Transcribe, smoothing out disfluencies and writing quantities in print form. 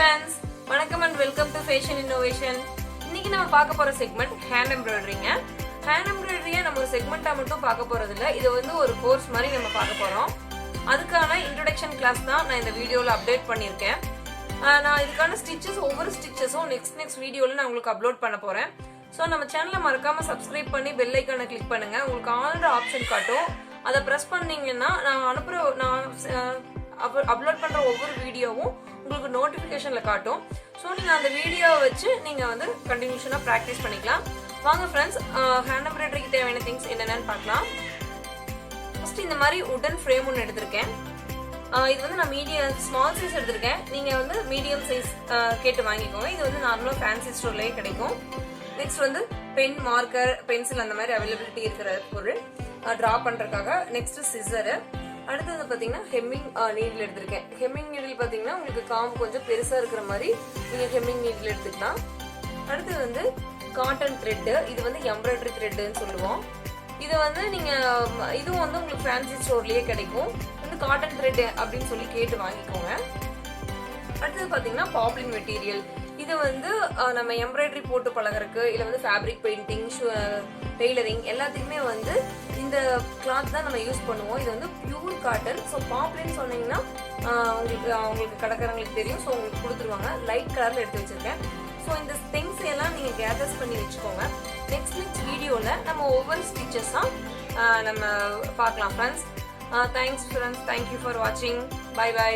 friends, welcome and welcome to Fashion Innovation. இன்னைக்கு நம்ம பார்க்க போற செக்மெண்ட் ஹேண்ட் எம்ப்ராய்டரிங்க. ஹேண்ட் எம்ப்ராய்டரியை நம்ம ஒரு செக்மெண்டா மட்டும் பார்க்க போறது இல்ல, இது வந்து ஒரு கோர்ஸ் மாதிரி நம்ம பார்க்க போறோம். அதுக்கான இன்ட்ரோடக்ஷன் கிளாஸ் தான் நான் இந்த வீடியோல அப்டேட் பண்ணியிருக்கேன். நான் இதுக்கான ஸ்டிச்சஸ் ஒவ்வொரு ஸ்டிச்சஸும் நெக்ஸ்ட் வீடியோல நான் உங்களுக்கு அப்லோட் பண்ண போறேன். ஸோ நம்ம சேனலை மறக்காம சப்ஸ்கிரைப் பண்ணி பெல் ஐக்கானை கிளிக் பண்ணுங்க. உங்களுக்கு ஆல்ரெடி ஆப்ஷன் காட்டும், அதை ப்ரெஸ் பண்ணீங்கன்னா நான் அப்லோட் பண்ற ஒவ்வொரு வீடியோவும் உங்களுக்கு நோட்டிஃபிகேஷன்ல காட்டும். ஸோ நீங்க அந்த வீடியோவை வச்சு நீங்க வந்து கண்டினியூஷனா ப்ராக்டிஸ் பண்ணிக்கலாம். வாங்க ஃப்ரெண்ட்ஸ், ஹேண்ட் எம்ப்ராய்டரிக்கு தேவையான திங்ஸ் என்னென்னு பார்க்கலாம். ஃபர்ஸ்ட் இந்த மாதிரி உடன் ஃப்ரேம் ஒன்று எடுத்திருக்கேன். இது வந்து நான் ஸ்மால் சைஸ் எடுத்திருக்கேன். நீங்க வந்து மீடியம் சைஸ் கேட்டு வாங்கிக்கோங்க. இது வந்து நார்மலாக ஃபேன்சி ஸ்டோர்லயே கிடைக்கும். நெக்ஸ்ட் வந்து பென், மார்க்கர், பென்சில் அந்த மாதிரி அவைலபிலிட்டி இருக்கிற பொருள் ட்ரா பண்றதுக்காக. Next scissor. அடுத்தது பாத்தீங்கன்னா ஹெம்மிங் நீடில் எடுத்திருக்கேன். ஹெம்மிங் நீடில் பாத்தீங்கன்னா உங்களுக்கு காம்பு கொஞ்சம் பெருசா இருக்கிற மாதிரி நீங்க ஹெம்மிங் நீடில் எடுத்துக்கலாம். அடுத்தது வந்து காட்டன் த்ரெட். இது வந்து எம்ப்ராய்டரி த்ரெட்னு சொல்லுவோம். இது வந்து நீங்க இதுவும் வந்து உங்களுக்கு ஃபேன்சி ஸ்டோர்லயே கிடைக்கும். வந்து காட்டன் த்ரெட் அப்படின்னு சொல்லி கேட்டு வாங்கிக்கோங்க. அடுத்தது பாத்தீங்கன்னா பாப்லின் மெட்டீரியல். இது வந்து நம்ம எம்ப்ராய்டரி போட்டு பழகிறதுக்கு இல்ல வந்து ஃபேப்ரிக் பெயிண்டிங், டெய்லரிங் எல்லாத்துக்குமே வந்து இந்த கிளாத் தான் நம்ம யூஸ் பண்ணுவோம். இது வந்து பியூர் காட்டன். ஸோ பாப்லின்னு சொன்னீங்கன்னா உங்களுக்கு கடைக்காரங்களுக்கு தெரியும். ஸோ உங்களுக்கு கொடுத்துருவாங்க. லைட் கலர்ல எடுத்து வச்சிருக்கேன். ஸோ இந்த திங்ஸ் எல்லாம் நீங்க கேதர்ஸ் பண்ணி வச்சுக்கோங்க. நெக்ஸ்ட் வீடியோல நம்ம ஒவ்வொரு ஸ்டிச்சஸா நம்ம பார்க்கலாம் friends. Thanks friends, thank you for வாட்சிங். Bye by.